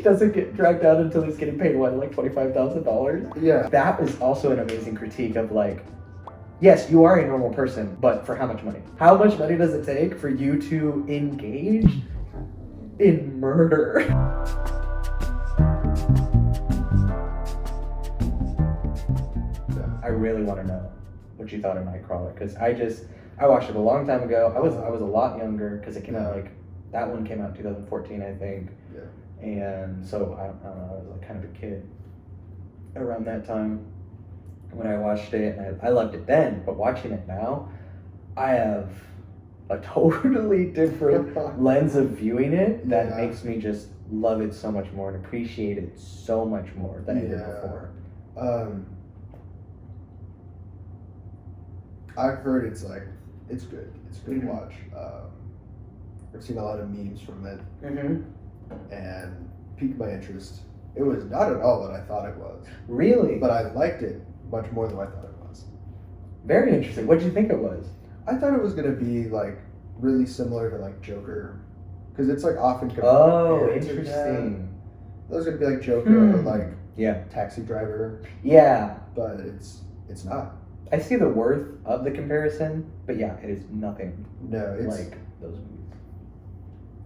doesn't get dragged out until he's getting paid, what, like $25,000? Yeah. That was also an amazing critique of like, yes, you are a normal person, but for how much money? How much money does it take for you to engage in murder? I really want to know what you thought of Nightcrawler, because I watched it a long time ago. I was a lot younger because it came out like, that one came out in 2014, I think. Yeah. And so I don't know, I was like kind of a kid around that time when I watched it, and I loved it then, but watching it now, I have a totally different lens of viewing it that makes me just love it so much more and appreciate it so much more than I did before. I've heard it's good. It's a good watch. I've seen a lot of memes from it, and piqued my interest. It was not at all what I thought it was. Really? But I liked it much more than I thought it was. Very interesting. What did you think it was? I thought it was going to be like really similar to like Joker, because it's like often compared. Oh, interesting. It was going to be like Joker or like Yeah. Taxi Driver. Yeah. But it's not. I see the worth of the comparison, but yeah, it is nothing No, it's like those movies.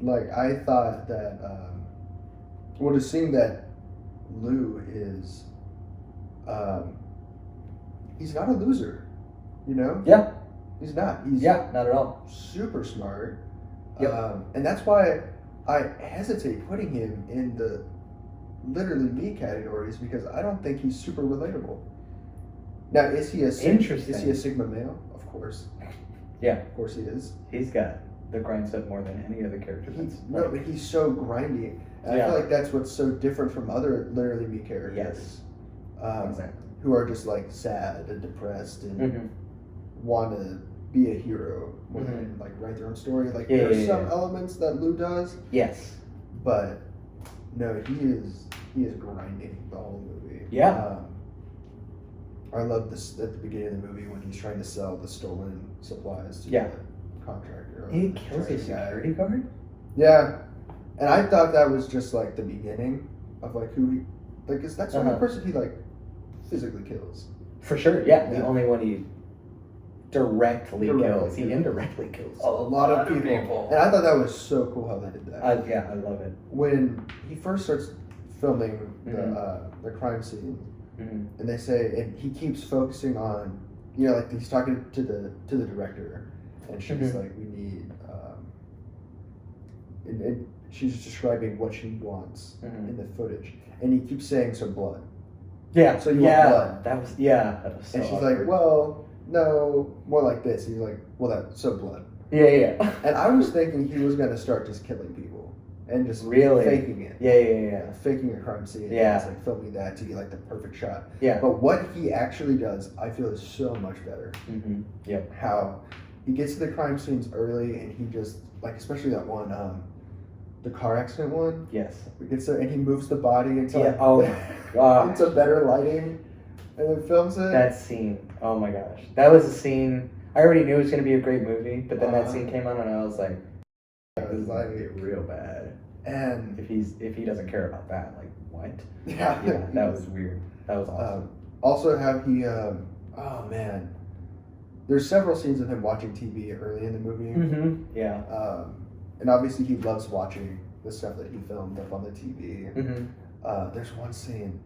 like I thought that. Well, just seeing that Lou is, he's not a loser, you know? Yeah. He's not. He's not at all. super smart. Yep. And that's why I hesitate putting him in the literally me categories, because I don't think he's super relatable. Now, is he a Sigma male? Of course. Yeah. Of course he is. He's got the grind set more than any other character. No, but he's so grindy. And I feel like that's what's so different from other literally me characters. Yes. Exactly. Who are just like sad and depressed and want to be a hero more than like write their own story. Like there's some elements that Lou does. Yes. But no, he is grinding the whole movie. Yeah. I love this at the beginning of the movie when he's trying to sell the stolen supplies to the contractor. He kills a security guard? Yeah. And I thought that was just like the beginning of like who he, like, is that the only person he like physically kills? For sure, yeah. The only one he directly kills. He indirectly kills a lot of people. And I thought that was so cool how they did that. I love it. When he first starts filming the crime scene, and they say, and he keeps focusing on, you know, like he's talking to the director, and she's like, we need, and she's describing what she wants in the footage, and he keeps saying some blood. Yeah. So you want blood? That was so and she's awkward. like, well, no, more like this. And he's like, well, that's so blood. Yeah. And I was thinking he was gonna start just killing people and just faking it. Yeah. Faking a crime scene. Yeah. And just like filming that to get like the perfect shot. Yeah. But what he actually does, I feel, is so much better. Yep. How he gets to the crime scenes early, and he just like, especially that one, the car accident one. Yes. He gets there and he moves the body into into better lighting, and then films it. That scene. Oh my gosh, that was a scene. I already knew it was going to be a great movie, but then that scene came on, and I was like, "This is like real bad." And if he doesn't care about that, like what? Yeah, that was weird. That was awesome. Also, how he, oh man, there's several scenes of him watching TV early in the movie. Yeah. And obviously he loves watching the stuff that he filmed up on the TV. There's one scene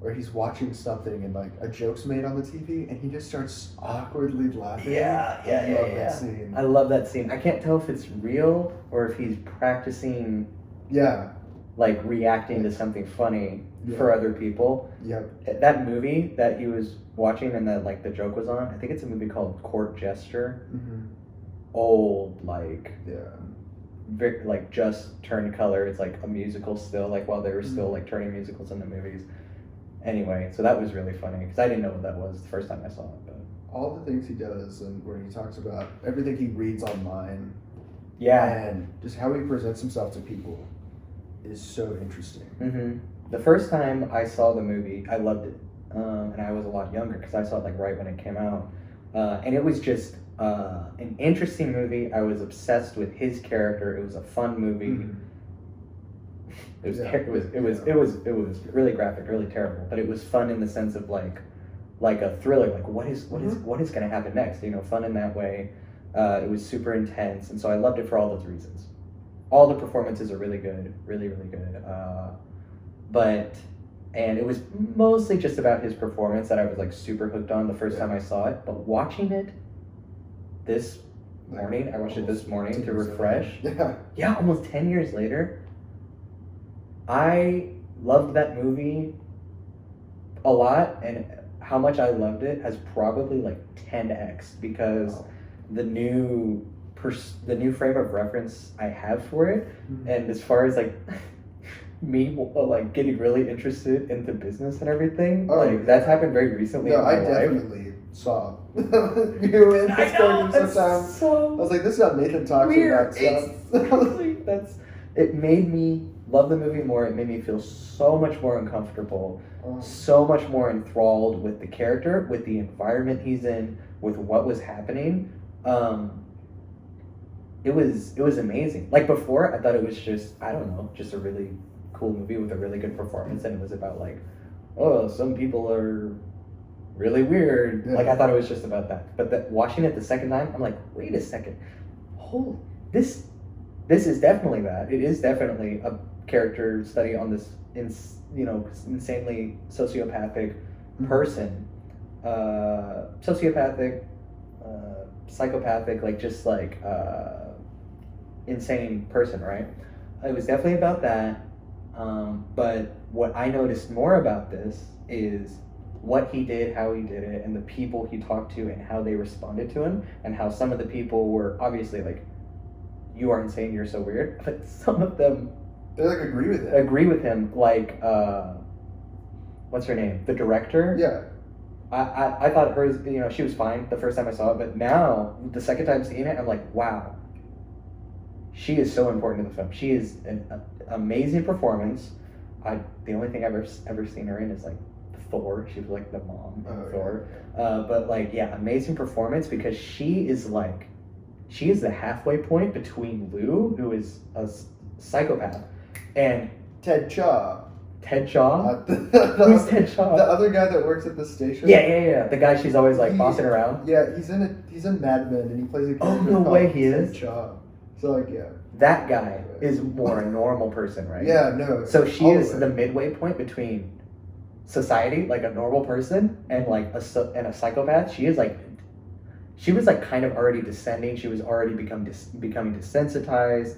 where he's watching something and like a joke's made on the TV, and he just starts awkwardly laughing. I love that scene. I love that scene. I can't tell if it's real or if he's practicing. Yeah. Like reacting to something funny for other people. Yep. That movie that he was watching and that like the joke was on, I think it's a movie called Court Jester. Old, like very, like just turned color. It's like a musical still, like while they were still like turning musicals into movies. Anyway, so that was really funny because I didn't know what that was the first time I saw it. But all the things he does, and where he talks about everything he reads online, and just how he presents himself to people, is so interesting. The first time I saw the movie, I loved it, and I was a lot younger because I saw it like right when it came out, and it was just an interesting movie. I was obsessed with his character. It was a fun movie. It was Yeah. it was really graphic, really terrible. But it was fun in the sense of like a thriller. Like what is going to happen next? You know, fun in that way. It was super intense, and so I loved it for all those reasons. All the performances are really good, really good. And it was mostly just about his performance that I was like super hooked on the first time I saw it. But watching it this morning, I watched it this morning to refresh. Yeah, almost 10 years later. I loved that movie a lot, and how much I loved it has probably like 10x because the new frame of reference I have for it, and as far as like me like getting really interested into business and everything, that's happened very recently. No, in my I life. definitely saw you in Discord sometimes. So I was like, this is how Nathan talks about stuff. Exactly. It made me love the movie more. It made me feel so much more uncomfortable, so much more enthralled with the character, with the environment he's in, with what was happening. It was amazing. Like before, I thought it was just, I don't know, just a really cool movie with a really good performance, and it was about like, oh, some people are really weird. Like I thought it was just about that. But watching it the second time, I'm like, wait a second, this is definitely that. It is definitely a character study on this, insanely sociopathic person, psychopathic, like just like insane person, right? It was definitely about that. But what I noticed more about this is what he did, how he did it, and the people he talked to and how they responded to him, and how some of the people were obviously like, you are insane, you're so weird, but some of them they like agree with him. Like what's her name, the director? Yeah, I thought hers, she was fine the first time I saw it, but now the second time seeing it, I'm like, wow, she is so important to the film. She is an amazing performance. The only thing I've ever seen her in is like Thor. She was like the mom in Thor. Yeah. But like, yeah, amazing performance, because she is the halfway point between Lou, who is a psychopath, and Ted Chaw. Who's Ted Chaw? The other guy that works at the station. Yeah. The guy she's always like bossing around. Yeah, he's in Mad Men, and he plays a character no way he Ted is. Chaw. So like, yeah. That guy is more a normal person, right? Yeah, no. So she is the midway point between society, like a normal person, and like a psychopath. She was like kind of already descending. She was already becoming desensitized,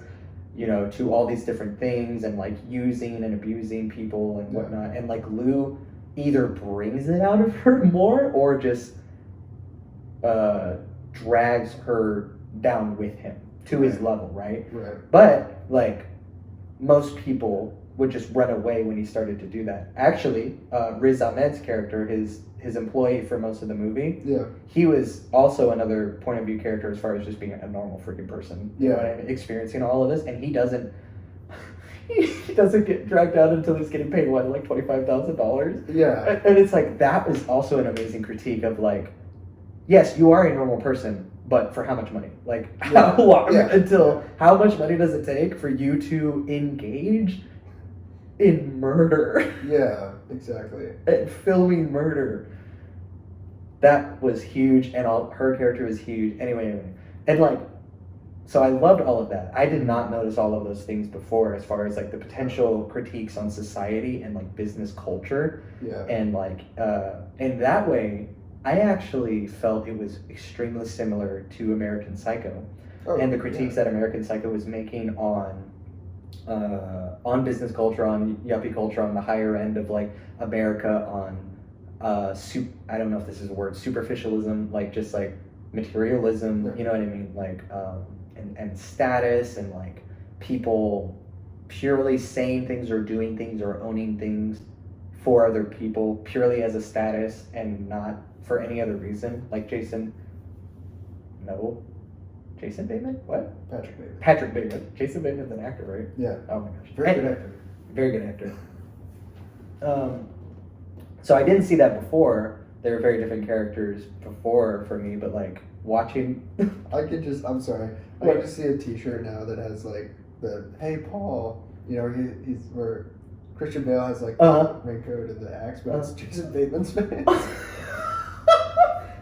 to all these different things, and like using and abusing people and whatnot. And like Lou either brings it out of her more, or just drags her down with him to his level, right? But like most people would just run away when he started to do that. Actually, Riz Ahmed's character, his employee for most of the movie, he was also another point of view character as far as just being a normal freaking person, experiencing all of this, and he doesn't get dragged out until he's getting paid like $25,000. Yeah, and it's like, that was also an amazing critique of like, yes, you are a normal person, but for how much money? Like, how long until how much money does it take for you to engage in murder? Yeah, exactly. And filming murder. That was huge, and her character was huge. Anyway. And like, so I loved all of that. I did not notice all of those things before, as far as like the potential critiques on society and like business culture. Yeah. And like, in that way, I actually felt it was extremely similar to American Psycho, and the critiques that American Psycho was making on business culture, on yuppie culture, on the higher end of like America, on I don't know if this is a word, superficialism, like just like materialism, you know what I mean, like and status, and like people purely saying things or doing things or owning things for other people purely as a status and not for any other reason, like Jason Bateman? What? Patrick Bateman. Jason Bateman's an actor, right? Yeah. Oh my gosh. Very good actor. Very good actor. So I didn't see that before. They were very different characters before for me, but like watching... I'm sorry. I can just see a t-shirt now that has like the, "Hey Paul, You know, he's where Christian Bale has like Uh-huh. the raincoat and the axe, but it's Jason Bateman's face.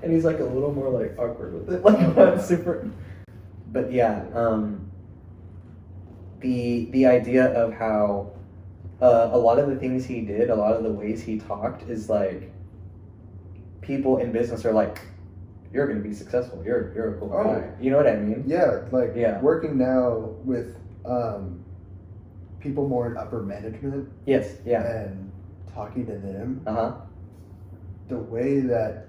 And he's like a little more like awkward with it, like not super. But yeah, the idea of how a lot of the things he did, a lot of the ways he talked, is like people in business are like, you're gonna be successful. You're a cool guy. You know what I mean? Yeah, like Yeah. working now with people more in upper management. Yes. Yeah. And talking to them. Uh-huh. The way that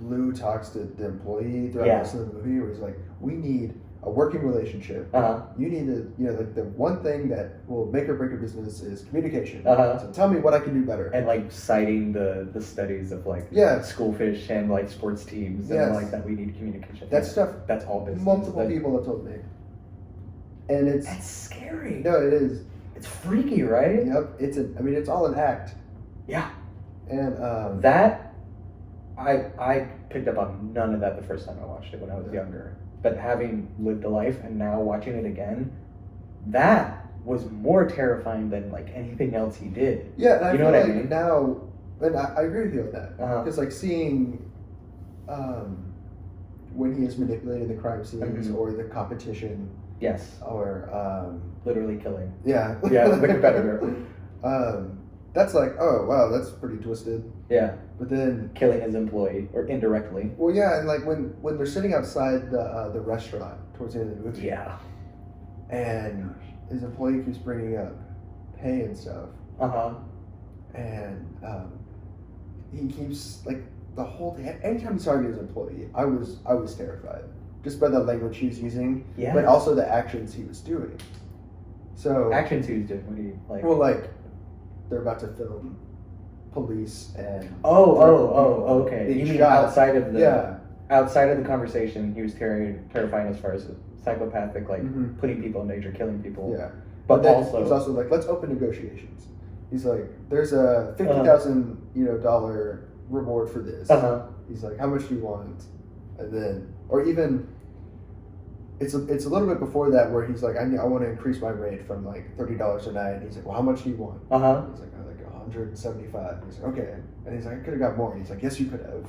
Lou talks to the employee throughout most of the movie, where he's like, we need a working relationship. Uh-huh. You need to, you know, like the one thing that will make or break a business is communication. Uh-huh. So tell me what I can do better. And like citing the studies of like schoolfish and like sports teams and like that we need communication. That stuff. That's all business. Multiple people have told me. And that's scary. No, it is. It's freaky, right? Yep. It's all an act. Yeah. And that I picked up on none of that the first time I watched it when I was younger. But having lived a life and now watching it again, that was more terrifying than like anything else he did. Yeah, and I you know feel what like I mean? now, and I agree with you on that. Uh-huh. Because like seeing when he is manipulating the crime scenes or the competition. Yes. Or literally killing. Yeah. Yeah, the competitor. That's like, oh wow, that's pretty twisted. Yeah. But then killing his employee or indirectly. Well, yeah, and like when they're sitting outside the restaurant towards the end of the movie. Yeah. And his employee keeps bringing up pay and stuff. Uh-huh. And he keeps like the whole day. Anytime he's talking to his employee, I was terrified just by the language he was using, but also the actions he was doing. So actions he was doing. What do you like? Well, like they're about to film police and okay. You mean shot. outside of the conversation, he was terrifying as far as psychopathic, like putting people in danger, killing people. Yeah, but then also he's also like, let's open negotiations. He's like, there's a $50,000 dollar reward for this. He's like, how much do you want? And then, or even, it's a little bit before that where he's like, I want to increase my rate from like $30 a night. And he's like, well, how much do you want? He's like, oh, like 175. He's like, okay. And he's like, I could have got more. And he's like, yes, you could have.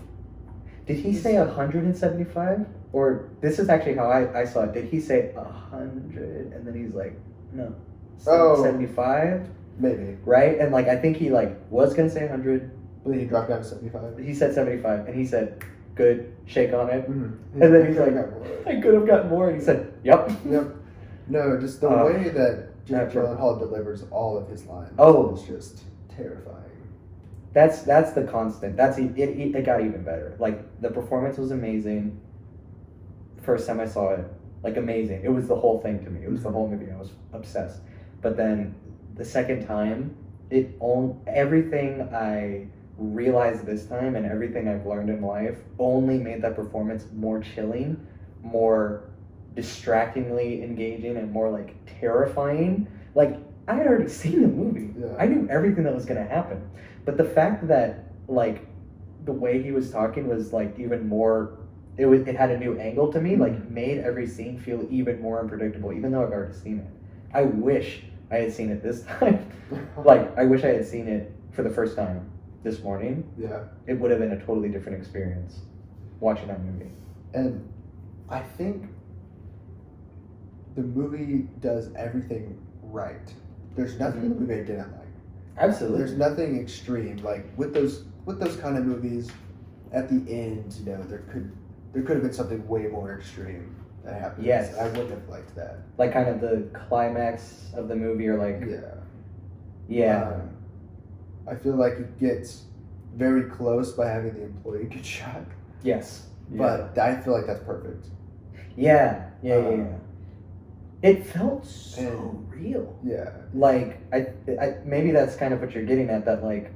Did he say 175? Or this is actually how I saw it. Did he say 100 and then he's like, no, 75? Maybe. Right? And like I think he like was gonna say 100. But then he dropped down to 75. He said 75 and he said, good, shake on it. Mm-hmm. And then he's like, I could have gotten more. And he said, yep. Yep. No, just the way that Jake Gyllenhaal delivers all of his lines is just terrifying. That's the constant. It got even better. Like the performance was amazing. First time I saw it, like amazing. It was the whole thing to me. It was the whole movie. I was obsessed. But then the second time, everything I realized this time and everything I've learned in life only made that performance more chilling, more distractingly engaging, and more like terrifying. Like I had already seen the movie. Yeah. I knew everything that was gonna happen. But the fact that like the way he was talking was like even more, it had a new angle to me, like made every scene feel even more unpredictable, even though I've already seen it. I wish I had seen it this time. Like I wish I had seen it for the first time this morning. Yeah. It would have been a totally different experience watching that movie. And I think the movie does everything right. There's nothing in the movie I didn't like. Absolutely. There's nothing extreme. Like with those kind of movies, at the end, there could have been something way more extreme that happened. Yes. I wouldn't have liked that. Like kind of the climax of the movie, or like I feel like it gets very close by having the employee get shot. Yes. But I feel like that's perfect. Yeah. It felt so real. Yeah. Like I maybe that's kind of what you're getting at, that like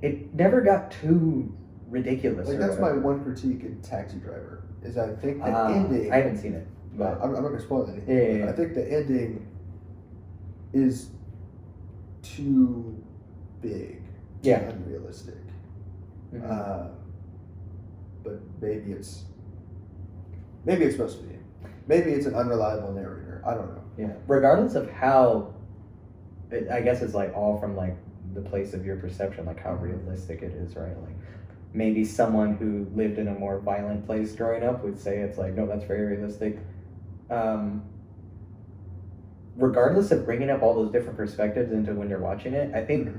it never got too ridiculous. Like that's my one critique in Taxi Driver, is I think the ending. I haven't seen it, but I'm not going to spoil anything. Yeah. I think the ending is too big, too unrealistic. Mm-hmm. But maybe it's supposed to be. Maybe it's an unreliable narrator. I don't know. Yeah. Regardless of how I guess it's like all from like the place of your perception, like how realistic it is, right? Like maybe someone who lived in a more violent place growing up would say it's like, no, that's very realistic. Regardless of bringing up all those different perspectives into when you're watching it, I think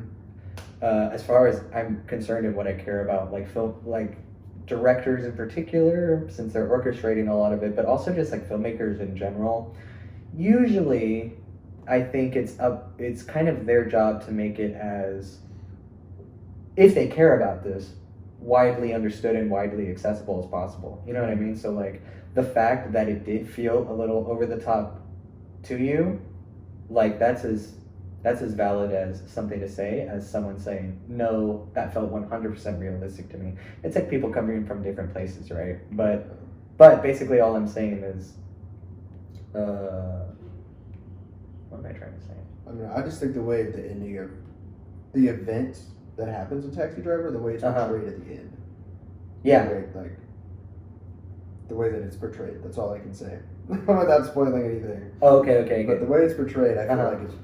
as far as I'm concerned and what I care about, like film, like directors in particular, since they're orchestrating a lot of it, but also just like filmmakers in general, usually I think it's kind of their job to make it as, if they care about this, widely understood and widely accessible as possible. You know what I mean? So like the fact that it did feel a little over the top to you, like that's as valid as something to say as someone saying, no, that felt 100% realistic to me. It's like people coming from different places, right? But basically all I'm saying is, what am I trying to say? I don't know. I just think the way the ending of the event that happens in Taxi Driver, the way it's portrayed at the end. Yeah. The way that it's portrayed. That's all I can say. Without spoiling anything. Oh, okay. But the way it's portrayed, I feel like it's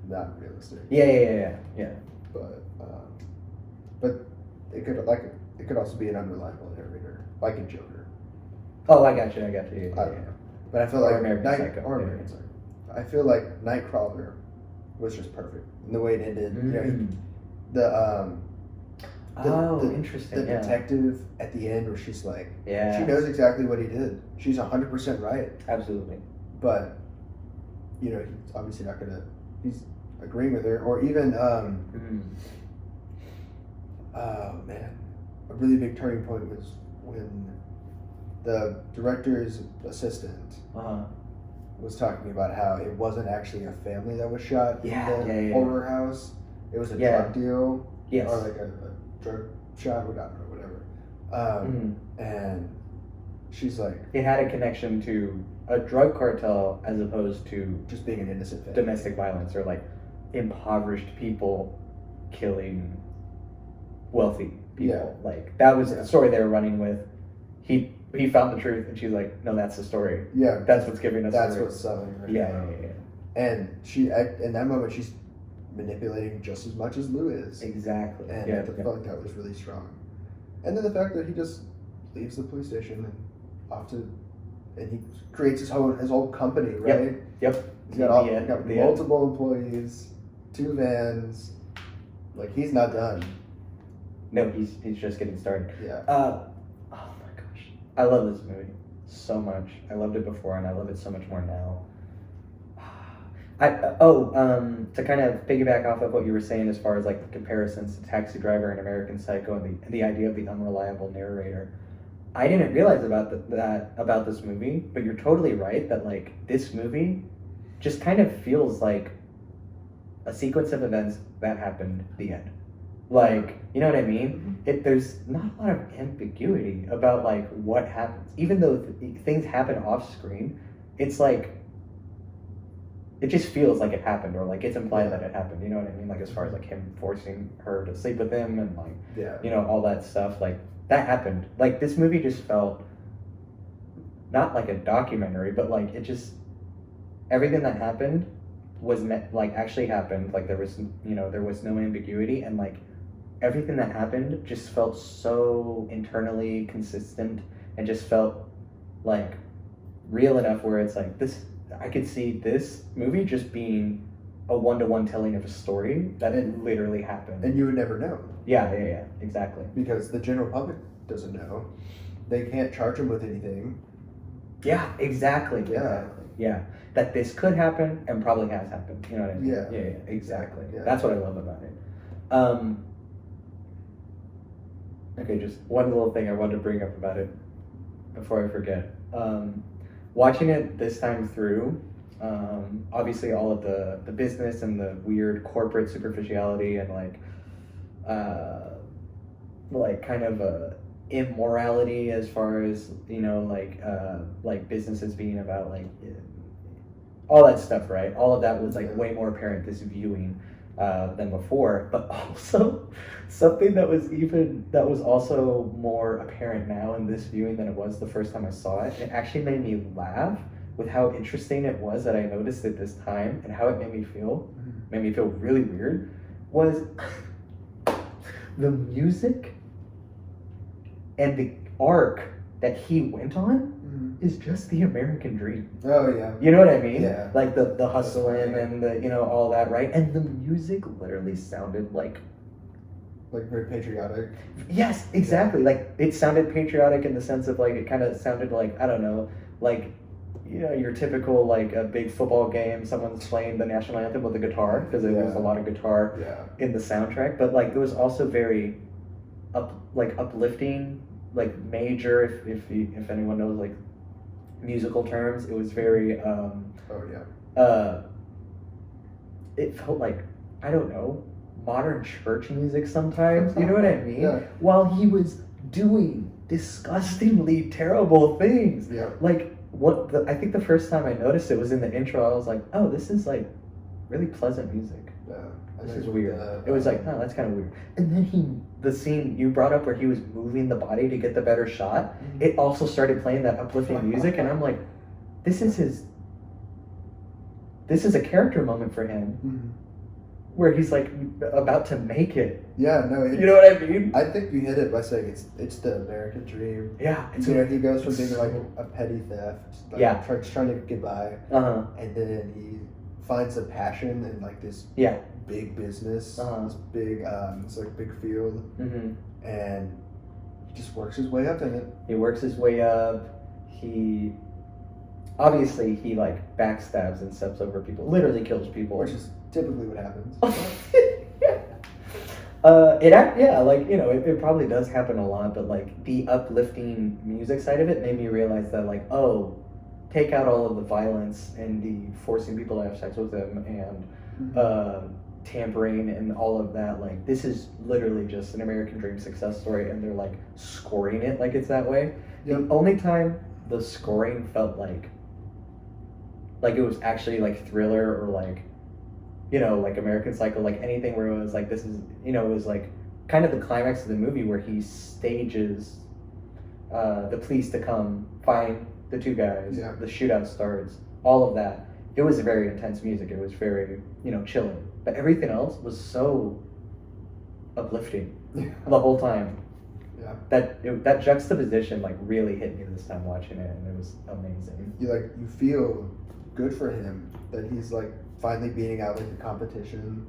not realistic. Yeah. But it could also be an unreliable narrator, like in Joker. Oh, I got you. Yeah. But I feel Or like American Psycho. American Psycho. I feel like Nightcrawler was just perfect. And the way it ended, interesting. The detective at the end, where she's like, yeah, she knows exactly what he did. She's 100% right. Absolutely. But he's obviously not gonna. He's agreeing with her, or even oh man, a really big turning point was when the director's assistant was talking about how it wasn't actually a family that was shot in the horror house. It was a drug deal, or like a drug shot, or whatever. And she's like, it had a connection to a drug cartel as opposed to just being an innocent family. Domestic violence, or like impoverished people killing wealthy people. Like that was the story they were running with. He found the truth, and she's like, no, that's the story. Yeah, that's what's giving us. That's what's selling her. Yeah. And she, in that moment, she's manipulating just as much as Lou is. Exactly. And I felt like that was really strong. And then the fact that he just leaves the police station and he creates his whole company, right? Yep. He's got multiple employees, 2 vans. Like, he's not done. No, he's just getting started. Yeah. Oh my gosh, I love this movie so much. I loved it before, and I love it so much more now. To kind of piggyback off of what you were saying as far as like the comparisons to Taxi Driver and American Psycho, and the idea of the unreliable narrator, I didn't realize about this movie, but you're totally right that like this movie just kind of feels like a sequence of events that happened, the end. Like, you know what I mean? There's not a lot of ambiguity about like what happens, even though things happen off screen. It's like, it just feels like it happened, or like it's implied that it happened. You know what I mean? Like as far as like him forcing her to sleep with him and like, all that stuff, like that happened. Like this movie just felt not like a documentary, but like it just, everything that happened was actually happened. Like there was no ambiguity, and like everything that happened just felt so internally consistent and just felt like real enough where it's like this. I could see this movie just being a 1-to-1 telling of a story that literally happened. And you would never know. Yeah, exactly. Because the general public doesn't know. They can't charge him with anything. Yeah, exactly. Yeah. That this could happen and probably has happened. You know what I mean? Yeah, exactly. Yeah. That's what I love about it. Okay, just one little thing I wanted to bring up about it before I forget. Watching it this time through, obviously all of the business and the weird corporate superficiality and like kind of immorality as far as like businesses being about like all that stuff, right? All of that was like way more apparent this viewing than before, but also something that was also more apparent now in this viewing than it was the first time I saw it. It actually made me laugh with how interesting it was that I noticed at this time and how it made me feel really weird, was the music and the arc that he went on is just the American dream. Oh yeah. You know what I mean? Yeah. Like the hustling and the, you know, all that, right? And the music literally sounded like very patriotic. yes, exactly. Like it sounded patriotic in the sense of like it kind of sounded like, I don't know, like, you know, your typical like a big football game, someone's playing the national anthem with a guitar, because there was a lot of guitar in the soundtrack, but like it was also very uplifting, like major, if anyone knows like musical terms. It was very it felt like, I don't know, modern church music sometimes, you know what I mean? Yeah. While he was doing disgustingly terrible things. Yeah. Like I think the first time I noticed it was in the intro. I was like, oh, this is like really pleasant music. Yeah. This is weird. It was like, oh, that's kind of weird. And then the scene you brought up where he was moving the body to get the better shot, it also started playing that uplifting music, and I'm like, this is a character moment for him, where he's like about to make it. Yeah, no. You know what I mean? I think you hit it by saying it's the American dream. Yeah. You know, he goes from being like a petty theft, like trying to get by, and then he finds a passion in like this big business, this big it's like big field, and he just works his way up in it. He works his way up. He obviously like backstabs and steps over people, literally kills people, which is typically what happens. Like, you know, it probably does happen a lot, but like the uplifting music side of it made me realize that like, oh, take out all of the violence and the forcing people to have sex with them and tampering and all of that. Like, this is literally just an American dream success story, and they're like scoring it like it's that way. The only time the scoring felt like it was actually like Thriller or like, you know, like American Psycho, like anything where it was like, this is, you know, it was like kind of the climax of the movie where he stages the police to come find the two guys, the shootout starts, all of that. It was very intense music. It was very, you know, chilling. But everything else was so uplifting the whole time. Yeah. That juxtaposition like really hit me this time watching it, and it was amazing. You feel good for him that he's like finally beating out like the competition.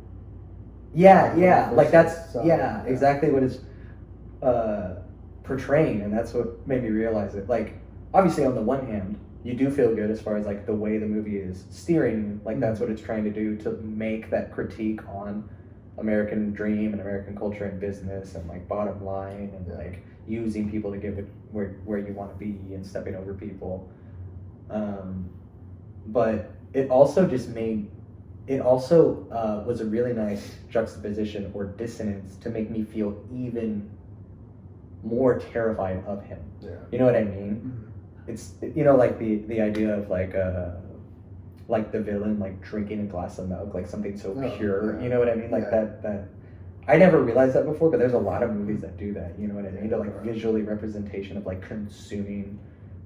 Yeah, like that's exactly what it's portraying, and that's what made me realize it. Like, obviously on the one hand, you do feel good as far as like the way the movie is steering, like that's what it's trying to do, to make that critique on American dream and American culture and business and like bottom line and like using people to give it where you want to be and stepping over people. But it also was a really nice juxtaposition or dissonance to make me feel even more terrified of him. Yeah. You know what I mean? It's, you know, like the idea of like the villain like drinking a glass of milk, like something so pure. You know what I mean? Like that. I never realized that before, but there's a lot of movies that do that. You know what I mean? To like visually representation of like consuming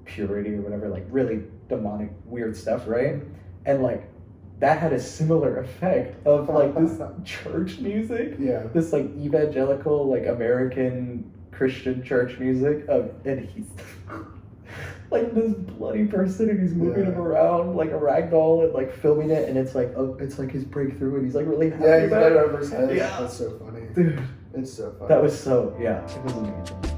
purity or whatever, like really demonic, weird stuff, right? And like that had a similar effect of like this church music, this like evangelical, like American Christian church music, and he's like this bloody person, and he's moving him around like a ragdoll and like filming it, and it's like it's like his breakthrough, and he's like really happy he's got it over his head. Yeah, that's so funny, dude. It's so funny. That was so it was amazing.